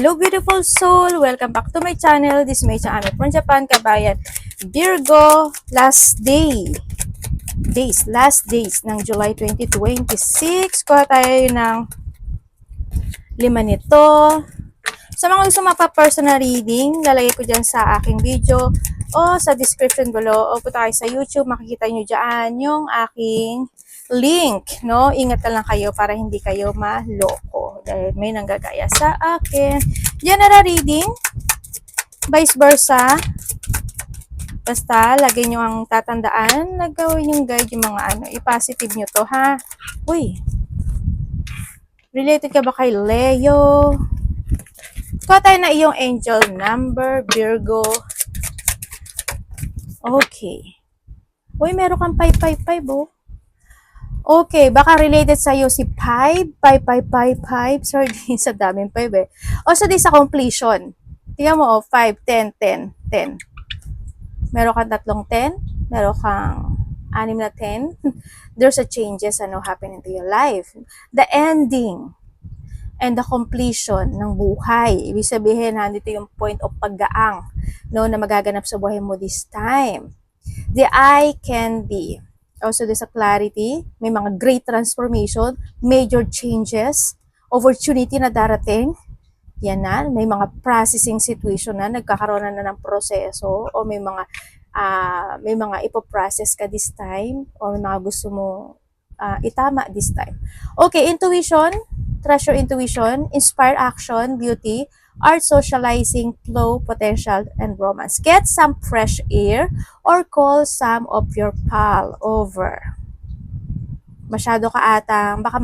Hello beautiful soul! Welcome back to my channel. This is May Ame from Japan, kabayan. Virgo, last days ng July 2026. Kuha tayo ng 5 nito. Sa mga gusto mapa-personal reading, lalagay ko dyan sa aking video o sa description below o punta kayo sa YouTube, makikita nyo dyan yung aking link, no? Ingat na lang kayo para hindi kayo maloko dahil may nanggagaya sa akin. General reading, vice versa. Basta, lagay nyo ang tatandaan, nagawin yung guide yung mga i-positive nyo to, ha? Uy, related ka ba kay Leo? Kuha tayo na iyong angel number, Virgo. Okay. Uy, meron kang 555, oh. Okay, baka related sa'yo si 5555. Sorry, sa daming 5 eh. O sa sa completion. Tingnan mo, 5, 10, 10, 10. Meron kang 3 10. Meron kang 6 na 10. There's a changes happening to your life. The ending and the completion ng buhay. Ibig sabihin, dito yung point of paggaang, no, na magaganap sa buhay mo this time. The eye can be also there's a clarity, may mga great transformation, major changes, opportunity na darating, yan na, may mga processing situation na, nagkakaroon na ng proseso, o may mga ipoprocess ka this time, o may mga gusto mo itama this time. Okay, intuition, treasure intuition, inspire action, beauty, art, socializing, flow, potential, and romance. Get some fresh air or call some of your pal over. Masyado ka atang, baka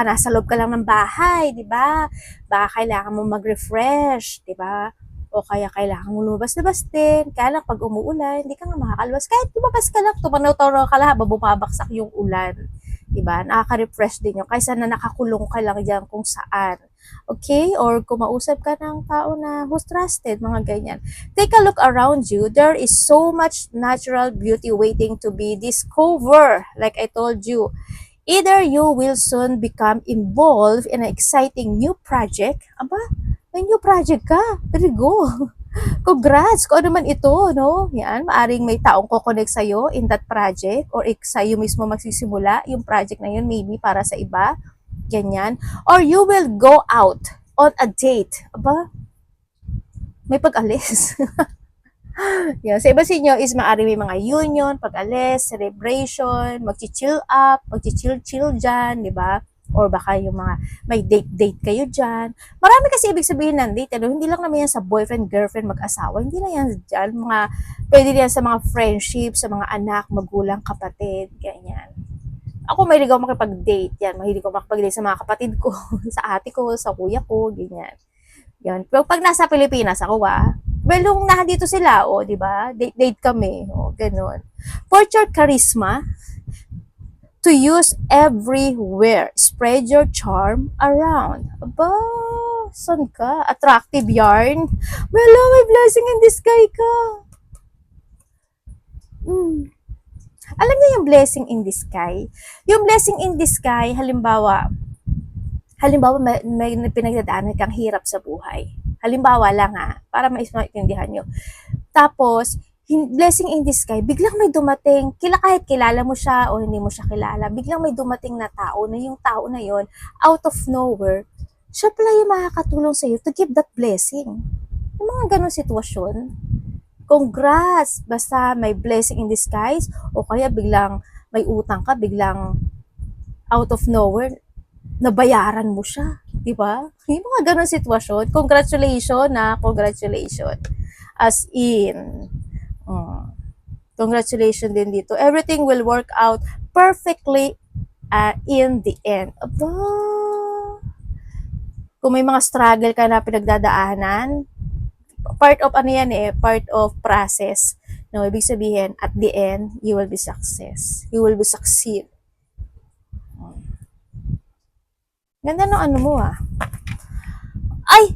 nasa loob ka lang ng bahay, di ba? Baka kailangan mo mag-refresh, di ba? O kaya kailangan mo lumabas-labas din. Kaya lang pag umuulan, hindi ka nga makakalabas. Kahit lumabas ka lang, tumanaw-tanaw ka lang, bumabaksak yung ulan. Diba? Nakaka-refresh din yun. Kaysa na nakakulong ka lang dyan kung saan. Okay? Or kung mausap ka ng tao na who's trusted, mga ganyan. Take a look around you. There is so much natural beauty waiting to be discovered. Like I told you. Either you will soon become involved in an exciting new project. Aba, may new project ka. There you go. Congrats! Kung ano man ito, no? Yan, maaring may taong kukonect sa'yo in that project or sa'yo mismo magsisimula yung project na yun, maybe para sa iba. Ganyan. Or you will go out on a date. Aba, may pag-alis. Yan. Sa iba sa inyo is maaring may mga union, pag-alis, celebration, mag-chill up, mag-chill dyan, di ba? Or baka yung mga may date kayo dyan. Marami kasi ibig sabihin ng date. Hindi lang naman yan sa boyfriend, girlfriend, mag-asawa. Hindi lang yan dyan. Pwede yan sa mga friendship, sa mga anak, magulang, kapatid, ganyan. Ako mahilig ako makipag-date. Yan, mahilig ako makipag-date sa mga kapatid ko, sa ate ko, sa kuya ko, ganyan. Yan. Pero pag nasa Pilipinas ako, well, nung nandito sila, di ba? Date kami, ganun. Portrait charisma, to use everywhere. Spread your charm around. Aba, saan ka? Attractive yarn? Wala, may blessing in disguise ka. Alam niyo yung blessing in disguise? Yung blessing in disguise, halimbawa may pinagdadaanan kang hirap sa buhay. Halimbawa lang para maintindihan nyo. Tapos, blessing in disguise, biglang may dumating, kahit kilala mo siya o hindi mo siya kilala, biglang may dumating na tao na yung tao na yon out of nowhere, siya pala yung makakatulong sa iyo to give that blessing. Yung mga ganong sitwasyon, congrats! Basta may blessing in disguise o kaya biglang may utang ka, biglang out of nowhere, nabayaran mo siya. Diba? Yung mga ganong sitwasyon, congratulations. As in, congratulations din dito. Everything will work out perfectly in the end. Aba, kung may mga struggle ka na pinagdadaanan, part of part of process. No, ibig sabihin, at the end, you will be success. You will be succeed. Ganda ng mo Ay!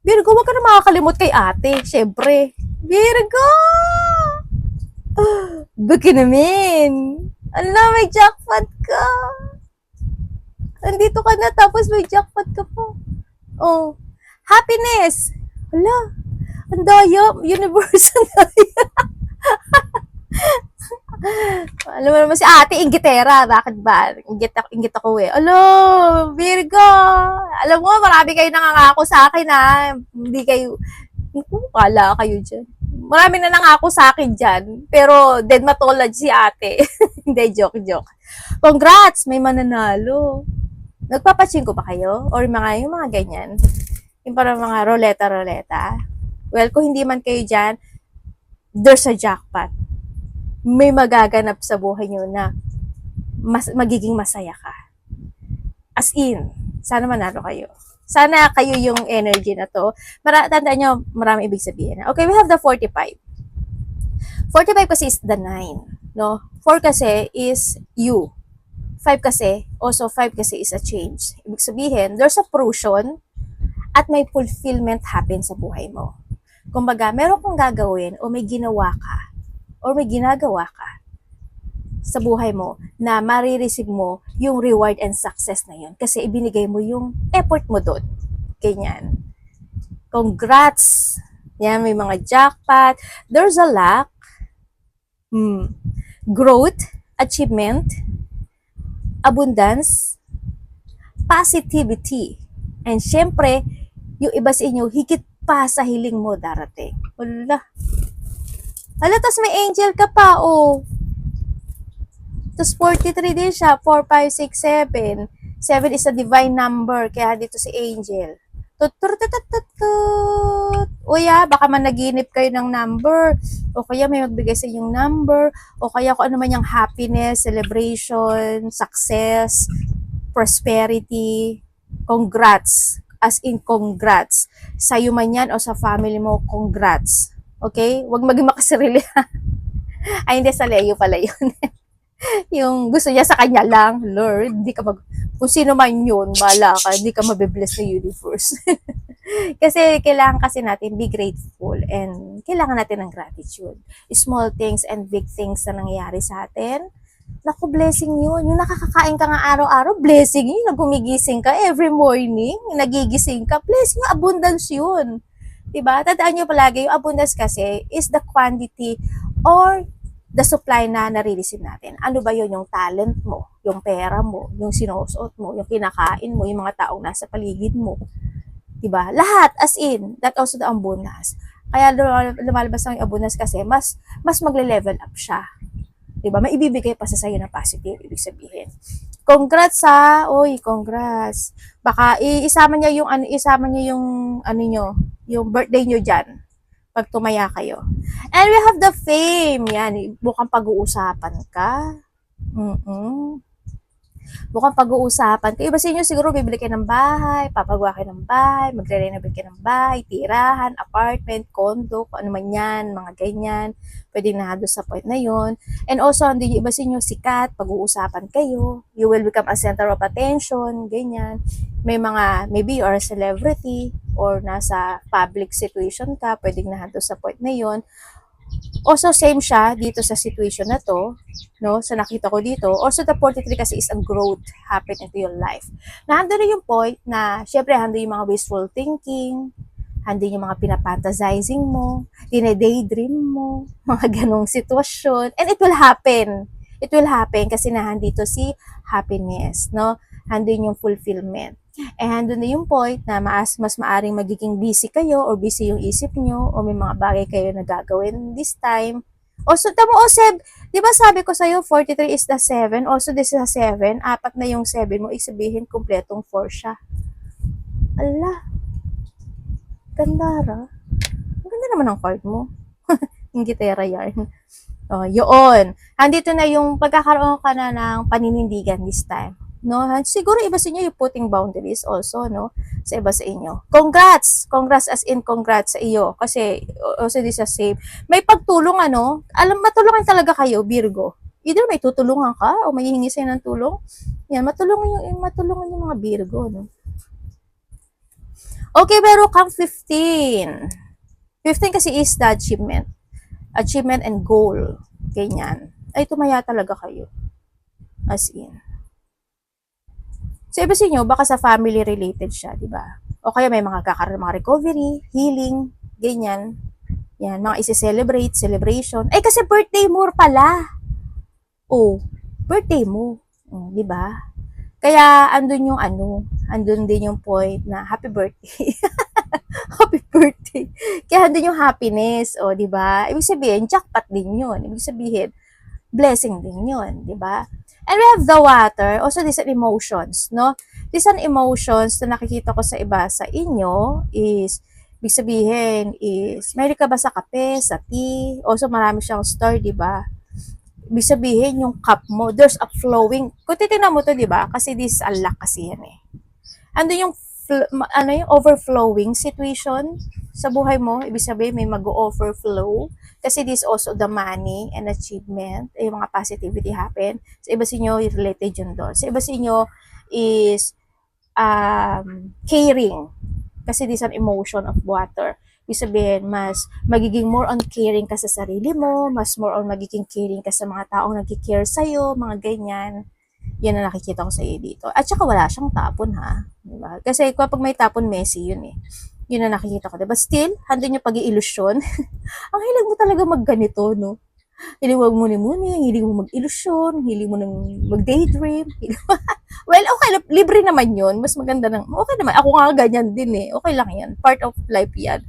Virgo, wag ka na makakalimot kay ate. Siyempre. Virgo! Baki namin. Ala, may jackpot ka. Nandito ka na tapos may jackpot ka po. Oh, happiness. Hala, ang daya, universe, ang daya. Alam mo naman si ate, inggitera. Bakit ba? Inggit ako eh. Alo, Virgo. Alam mo, marami kayo nangangako sa akin ha. Hindi kayo, wala kayo dyan. Marami na nangako sa akin dyan. Pero, dead matolad si ate. Hindi, joke. Congrats! May mananalo. Nagpapachinko ba kayo? Or yung mga ganyan? Yung parang mga roleta. Well, kung hindi man kayo dyan, there's a jackpot. May magaganap sa buhay nyo na magiging masaya ka. As in, sana manalo kayo. Sana kayo yung energy na to. Tandaan nyo, marami ibig sabihin. Okay, we have the 45. 45 kasi is the 9. No? 4 kasi is you. 5 kasi, also 5 kasi is a change. Ibig sabihin, there's a fruition at may fulfillment happen sa buhay mo. Kumbaga, meron kang gagawin o may ginawa ka or may ginagawa ka sa buhay mo na marireceive mo yung reward and success na yun kasi ibinigay mo yung effort mo doon. Ganyan. Congrats! Yan, may mga jackpot. There's a luck. Growth, achievement, abundance, positivity. And syempre, yung iba sa inyo, higit pa sa hiling mo darating. Wala. Hala, tas may angel ka pa, oh. Tas 43 din siya, 4, 5, 6, 7. 7 is a divine number, kaya dito si angel. Uy, baka managinip kayo ng number, o kaya may magbigay sa inyong number, o kaya kung ano man yung happiness, celebration, success, prosperity, congrats, as in congrats. Sa'yo man yan o sa family mo, congrats. Okay? Huwag maging makasarili. Ay, hindi, sa Leo pala yun. Yung gusto niya sa kanya lang, Lord, hindi ka kung sino man yun, bala ka, hindi ka mabibless sa universe. Kasi kailangan kasi natin be grateful and kailangan natin ng gratitude. Small things and big things na nangyayari sa atin, naku, blessing yun. Yung nakakakain ka nga araw-araw, blessing yun. Nagumigising ka every morning, nagigising ka, blessing, abundance yun. Diba? Tandaan nyo palagi, yung abundance kasi is the quantity or the supply na nare-receive natin. Ano ba yun? Yung talent mo, yung pera mo, yung sinusuot mo, yung kinakain mo, yung mga taong nasa paligid mo. Diba? Lahat, as in, that also the abundance. Kaya lumalabas ang abundance kasi, mas magle-level up siya. Diba? May ibibigay pa sa sayo na positive, ibig sabihin. Congrats congrats. Baka isama niya yung yung birthday niyo diyan pag tumaya kayo. And we have the fame. Yan, mukhang pag-uusapan ka. Mukhang pag-uusapan kayo. Iba sa inyo siguro bibili kayo ng bahay, papagawa kayo ng bahay, magre-renovate kayo ng bahay, tirahan, apartment, condo, kung ano man yan, mga ganyan. Pwede na doon sa point na yon. And also, hindi iba sa inyo sikat, pag-uusapan kayo, you will become a center of attention, ganyan. May mga, maybe you are a celebrity or nasa public situation ka, pwedeng na doon sa point na yon. Also, same siya dito sa situation na to, no? Sa nakita ko dito. Also, the 43 kasi is a growth happen into your life. Nandun na yung point na, syempre, handle yung mga wishful thinking, handle yung mga pinapantasizing mo, dine-daydream mo, mga ganong sitwasyon. And it will happen. It will happen kasi nahandito si happiness, no? Handle yung fulfillment. And doon na yung point na mas maaring magiging busy kayo or busy yung isip nyo o may mga bagay kayo na gagawin this time. Also, tamo di ba sabi ko sa'yo, 43 is the 7. Also, this is a 7. Apat na yung 7 mo. Isabihin, kumpletong 4 siya. Ala. Gandara. Ang ganda naman ang card mo. Yung gitera yarn. Oh, yun. Andito na yung pagkakaroon ka na ng paninindigan this time. No, siguro iba sa inyo yung putting boundaries also, no, sa iba sa inyo. Congrats as in congrats sa iyo kasi also this is same. May pagtulong matulungan talaga kayo, Virgo. Either may tutulungan ka o may hihingi sa'yo ng tulong. Yan, matulungan yung mga Virgo, no. Okay, pero kang 15. 15 kasi is the achievement and goal. Ganyan. Ay, tumaya talaga kayo. As in. So, iba sa inyo, baka sa family related siya, di ba? O kaya may mga kakaroon mga recovery, healing, ganyan. Yan, mga isi-celebrate, celebration. Eh, kasi birthday mo pala. Oh, birthday mo. Di ba? Kaya, andun yung andun din yung point na happy birthday. Happy birthday. Kaya andun yung happiness, o, di ba? Ibig sabihin, jackpot din yun. Ibig sabihin, blessing din yun, di ba? And we have the water, also these are emotions, no? These are emotions na nakikita ko sa iba sa inyo is, ibig sabihin is, may ka ba sa kape, sa tea, also marami siyang star, di ba? Ibig sabihin, yung cup mo, there's a flowing, kung titignan mo to, di ba? Kasi this is a luck kasi yan eh. Ando yung yung overflowing situation sa buhay mo, ibig sabihin may mag-overflow kasi this also the money and achievement, yung mga positivity happen. Sa iba sa inyo, related yun doon. Sa iba sa inyo is caring kasi this an emotion of water. Ibig sabihin, mas magiging more on caring ka sa sarili mo, mas more on magiging caring ka sa mga taong nagki-care sa'yo, mga ganyan. Yan ang nakikita ko sa iyo dito. At saka wala siyang tapon ha. Diba? Kasi kapag may tapon, messy yun eh. Yun ang nakikita ko. Diba? Still, handun yung pag-iilusyon. Ang hilig mo talaga magganito, no? Hilig mo muni-muni, hilig mo mag-ilusyon, hilig mo nang mag-daydream. Well, okay, libre naman yun. Mas maganda ng, okay naman. Ako nga ganyan din eh. Okay lang yan. Part of life yan.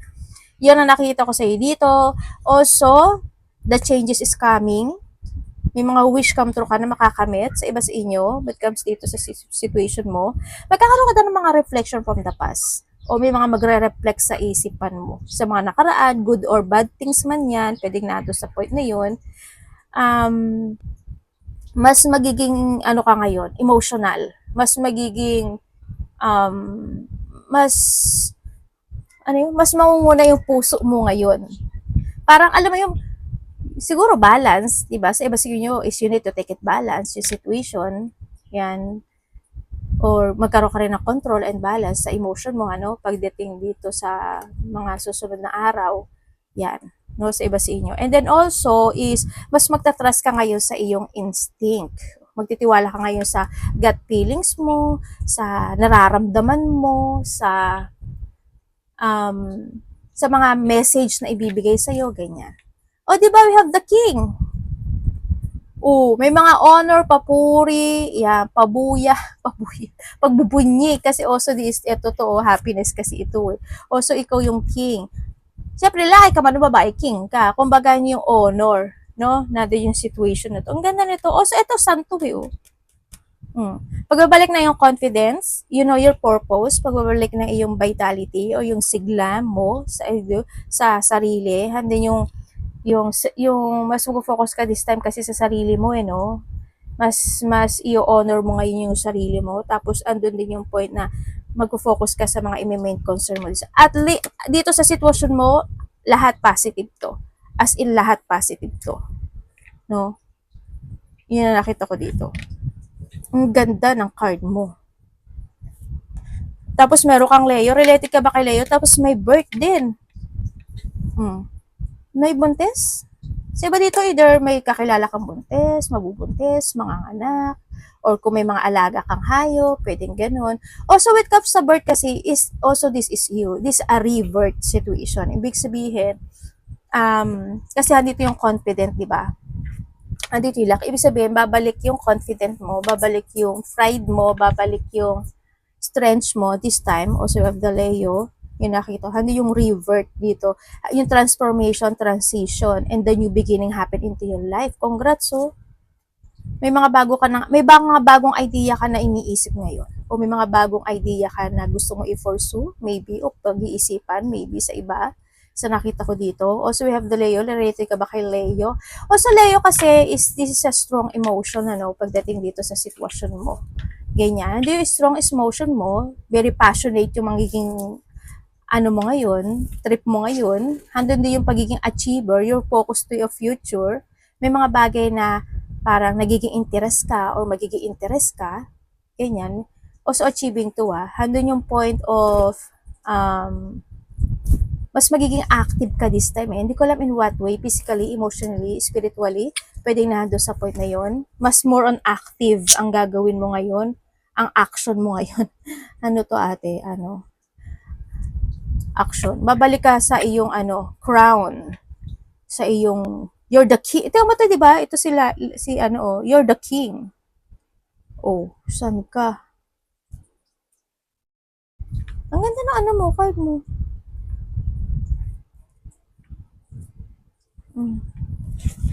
Yan ang nakikita ko sa iyo dito. Also, the changes is coming. May mga wish come true ka na makakamit sa iba sa inyo but comes dito sa situation mo, magkakaroon ka ng mga reflection from the past. O may mga magre-reflect sa isipan mo. Sa mga nakaraan, good or bad things man yan, pwedeng nato sa point na yun. Mas magiging, ka ngayon, emotional. Mas magiging, mas, mas mangunguna yung puso mo ngayon. Parang, alam mo yung, siguro balance, 'di ba? Sa iba siguro is you need to take it balance yung situation. Yan. Or magkaroon ka rin ng control and balance sa emotion mo pagdating dito sa mga susunod na araw. Yan. No, sa iba sa inyo. And then also is mas magta-trust ka ngayon sa iyong instinct. Magtitiwala ka ngayon sa gut feelings mo, sa nararamdaman mo, sa mga message na ibibigay sa iyo, ganyan. O, di ba, we have the king. May mga honor, papuri, pabuya, pagbubunyi, kasi also this, totoo, happiness kasi ito eh. Also, ikaw yung king. Siyempre, lalaki ka man, babae, king ka. Kumbaga yung honor, no? Nandun yung situation na to. Ang ganda nito. Also, ito, santo eh, Pagbabalik na yung confidence, you know your purpose, pagbabalik na yung vitality o yung sigla mo sa sarili, handin yung mas mag-focus ka this time kasi sa sarili mo no? Mas i-honor mo ngayon yung sarili mo. Tapos andun din yung point na mag-focus ka sa mga i-main concern mo. At dito sa sitwasyon mo, lahat positive to. As in lahat positive to. No? Yun na nakita ko dito. Ang ganda ng card mo. Tapos meron kang Leo. Related ka ba kay Leo? Tapos may birth din. May buntis? Kasi ba dito either may kakilala kang buntis, mabubuntis, mga anak, or kung may mga alaga kang hayop, pwedeng ganun. Also, with comes sa birth kasi, is also this is you. This is a rebirth situation. Ibig sabihin, kasi andito yung confident, di ba? Andito yung luck. Ibig sabihin, babalik yung confident mo, babalik yung pride mo, babalik yung strength mo this time. Also, you have the Leo. Yung nakita, ano yung revert dito, yung transformation, transition, and the new beginning happen into your life. Congrats, may mga bagong idea ka na iniisip ngayon, o may mga bagong idea ka na gusto mo i-pursue, maybe, o pag-iisipan, maybe sa iba, sa nakita ko dito. Also, we have the Leo. Related ka ba kay Leo? Also, Leo kasi, this is a strong emotion, pagdating dito sa sitwasyon mo. Ganyan. Hindi yung strong emotion mo, very passionate yung magiging mo ngayon, trip mo ngayon, handun din yung pagiging achiever, your focus to your future, may mga bagay na parang nagiging interest ka or magiging interest ka, ganyan. Also achieving to handun yung point of mas magiging active ka this time Hindi ko alam in what way, physically, emotionally, spiritually, pwedeng nando sa point na yon. Mas more on active ang gagawin mo ngayon, ang action mo ngayon. Ano to ate? action. Babalik ka sa iyong crown, sa iyong you're the king. Ito mo to, 'di ba? Ito sila si you're the king. Oh, saan ka? Ang ganda ng mo, card mo. Mm.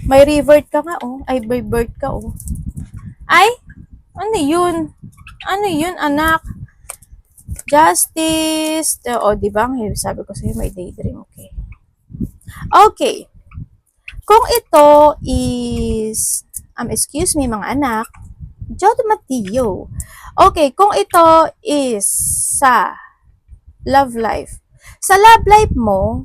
May revert ka nga, oh. Ay, revert ka, oh. Ay, ano yun? Ano yun, anak? Justice. O, di ba? Sabi ko sa'yo, may daydream. Okay. Okay. Kung ito is, excuse me, mga anak, Jod Mateo. Okay, kung ito is sa love life. Sa love life mo,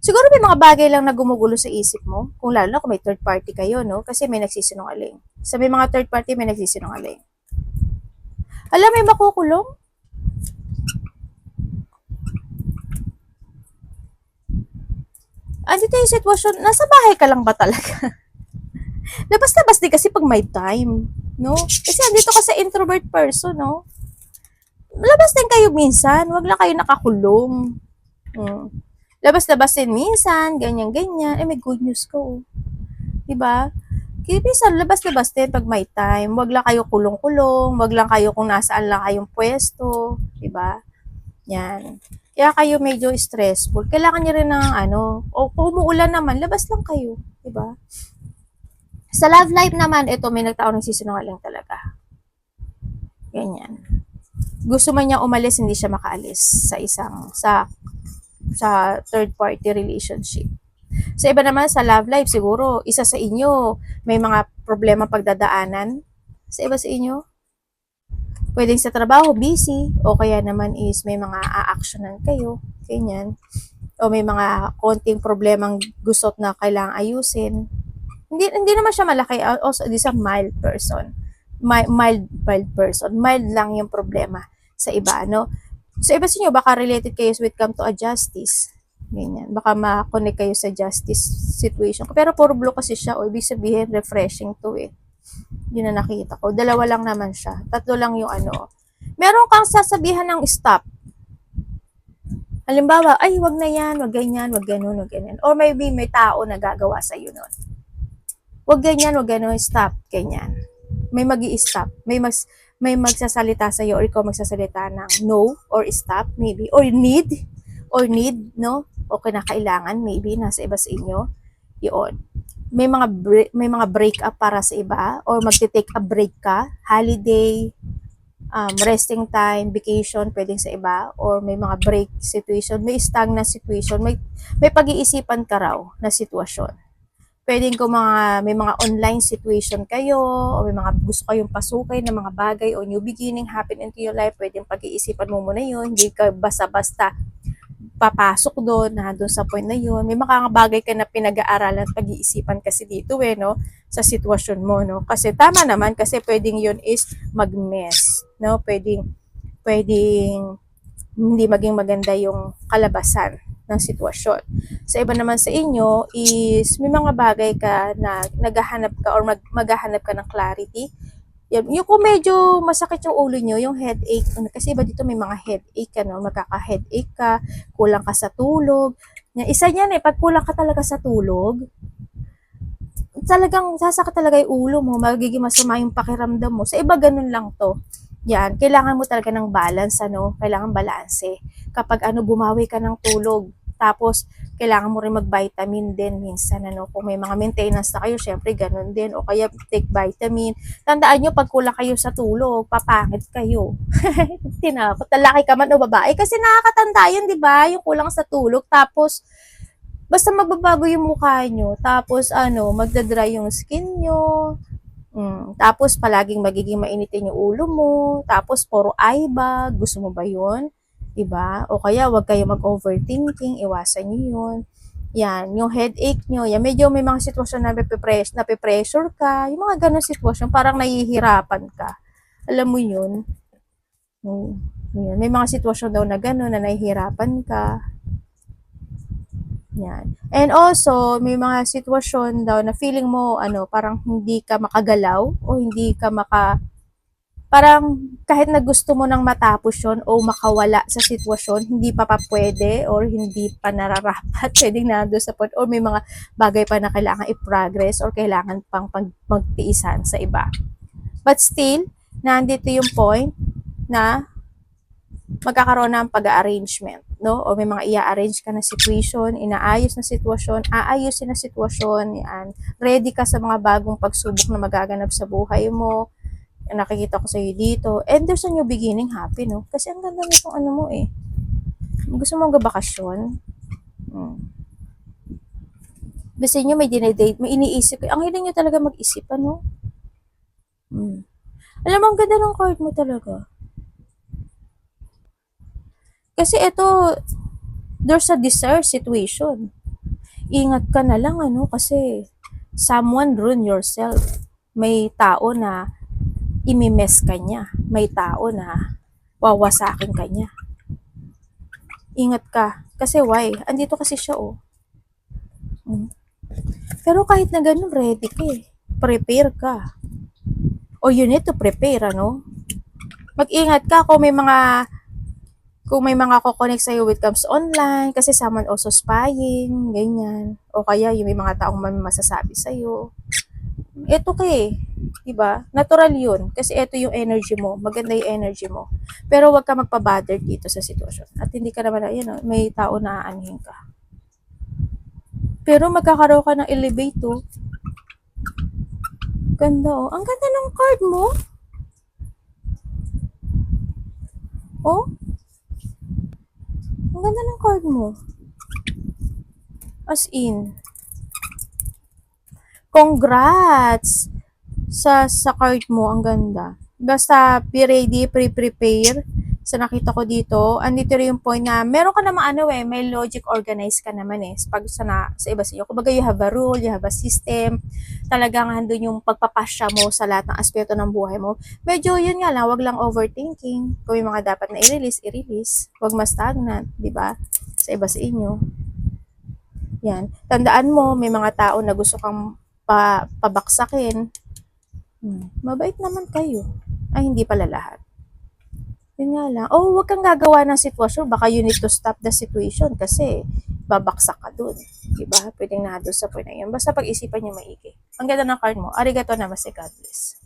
siguro may mga bagay lang na gumugulo sa isip mo, kung lalo na kung may third party kayo, no? Kasi may nagsisinungaling. Sa may mga third party, may nagsisinungaling. Alam, may makukulong? Dito yung sitwasyon, nasa bahay ka lang ba talaga? Labas-labas din kasi pag may time, no? Kasi andito ka sa introvert person, no? Labas din kayo minsan, wag lang kayo nakakulong. Labas-labas din minsan, ganyan-ganyan. May good news ko. Diba? Kaya minsan, labas-labas din pag may time. Wag lang kayo kulong-kulong, wag lang kayo kung nasaan lang kayong pwesto. Diba? Yan. Kaya kayo medyo stressful. Kailangan nyo rin ng o kung umuulan naman, labas lang kayo. Diba? Sa love life naman, ito may nagtao nagsisinungaling talaga. Ganyan. Gusto man niya umalis, hindi siya makaalis sa third party relationship. Sa iba naman sa love life, siguro isa sa inyo may mga problema pagdadaanan. Sa iba sa inyo, pwedeng sa trabaho busy o kaya naman is may mga a-actionan kayo, ganyan. O may mga konting problemang gusto na kailangang ayusin. Hindi naman siya malaki. Also, this a mild person. Mild person. Mild lang yung problema sa iba, no? Sa iba sa inyo, baka related kayo with come to a justice. Ganyan. Baka ma-connect kayo sa justice situation. Pero puro blue kasi siya. O, ibig sabihin, refreshing to eh. Yun na nakita ko. Dalawa lang naman siya. Tatlo lang yung Meron kang sasabihan ng stop. Halimbawa, ay, wag na yan, wag ganyan, wag ganun, wag ganyan. Or maybe may tao na gagawa sa'yo nun. Wag ganyan, wag ganun, stop, ganyan. May magi-stop. May magsasalita sa iyo or ikaw magsasalita ng no or stop maybe or need no o kinakailangan maybe nasa iba sa inyo yun. May mga break up para sa iba or magte-take a break ka, holiday, resting time, vacation pwedeng sa iba or may mga break situation, may stagnant situation, may pag-iisipan ka raw na sitwasyon. Pwedeng kung may mga online situation kayo o may mga gusto kayong pasukin na mga bagay o new beginning happen into your life, pwedeng pag-iisipan mo muna yun. Hindi ka basta-basta papasok doon, na doon sa point na yun. May mga bagay ka na pinag-aaralan at pag-iisipan kasi dito no, sa sitwasyon mo, no. Kasi tama naman, kasi pwedeng yun is mag-mess, no. Pwedeng hindi maging maganda yung kalabasan ng sitwasyon. Sa iba naman sa inyo is may mga bagay ka na naghahanap ka or maghahanap ka ng clarity. Yung kung medyo masakit yung ulo nyo, yung headache, kasi iba dito may mga headache ka, no? Magkaka-headache ka, kulang ka sa tulog. Isa yan pag kulang ka talaga sa tulog, talagang sasakit talaga yung ulo mo, magiging masama yung pakiramdam mo. Sa iba ganun lang to. Yan, kailangan mo talaga ng balance, kailangan balanse. Kapag bumawi ka ng tulog, tapos kailangan mo rin mag-vitamin din minsan, kung may mga maintenance na kayo, syempre ganun din, o kaya take vitamin. Tandaan nyo, pag kulang kayo sa tulog, papangit kayo. Tinakot, lalaki ka man o babae, kasi nakakatanda yun, di ba? Yung kulang sa tulog, tapos basta magbabago yung mukha nyo, tapos magdadry yung skin nyo, tapos palaging magiging mainitin yung ulo mo, tapos puro eye bag, gusto mo ba yun? Diba? O kaya wag kayo mag-overthinking, iwasan nyo yun. Yan, yung headache nyo, yan, medyo may mga sitwasyon na nape-pressure ka, yung mga ganun sitwasyon, parang nahihirapan ka. Alam mo yun? Yan. May mga sitwasyon daw na ganun, na nahihirapan ka. Yan. And also, may mga sitwasyon daw na feeling mo, parang hindi ka makagalaw o hindi ka parang kahit na gusto mo nang matapos yon o makawala sa sitwasyon, hindi pa pwede or hindi pa nararapat, pwedeng nando sa point or may mga bagay pa na kailangan i-progress or kailangan pang magtiisan sa iba. But still, nandito yung point na magkakaroon ng pag-arrangement, no? O may mga i-arrange ka na situation, inaayos na sitwasyon, aayusin na sitwasyon, yan. Ready ka sa mga bagong pagsubok na magaganap sa buhay mo. Nakikita ko sa iyo dito. And there's a new beginning, happy, no? Kasi ang ganda nitong ano mo eh. Gusto mo gabakasyon? Basta nyo may dinedate, may iniisip. Ang hiling nyo talaga mag-isip, ano? Alam mo, ang ganda ng card mo talaga. Kasi ito, there's a desire situation. Ingat ka na lang, ano, kasi someone ruin yourself. May tao na imimes ka niya. May tao na wawasakin ka niya. Ingat ka. Kasi why? Andito kasi siya, oh. Pero kahit na ganun, ready ka eh. Prepare ka. O you need to prepare, ano? Mag-ingat ka kung may mga kukonek sa'yo with comes online, kasi someone also spying, ganyan. O kaya yung may mga taong masasabi sa'yo. Ito ka eh. Diba? Natural yun. Kasi ito yung energy mo. Maganda yung energy mo. Pero wag ka magpa-bother dito sa sitwasyon. At hindi ka naman, may tao na aanhin ka. Pero magkakaroon ka ng elevate, oh. Ganda, oh. Ang ganda ng card mo. Oh. Ang ganda ng card mo. As in. Congrats! Sa card mo, ang ganda. Basta, be ready, pre-prepare. Sa nakita ko dito, andito rin yung point na, meron ka namang may logic organized ka naman eh. Pag sa iba sa inyo. Kumbaga, you have a rule, you have a system. Talagang handun yung pagpapasya mo sa lahat ng aspeto ng buhay mo. Medyo yun nga lang, wag lang overthinking. Kung may mga dapat na i-release, i-release. Wag ma-stagnant, di ba? Sa iba sa inyo. Yan. Tandaan mo, may mga tao na gusto kang pabaksakin. Mabait naman kayo. Ay, hindi pala lahat. Yun nga lang. Oh, huwag kang gagawa ng sitwasyon. Baka you need to stop the situation kasi babaksak ka dun. Diba? Pwedeng na doon sa point na yun. Basta pag-isipan niyo maigi. Ang ganda ng card mo. Arigato namaste, God bless.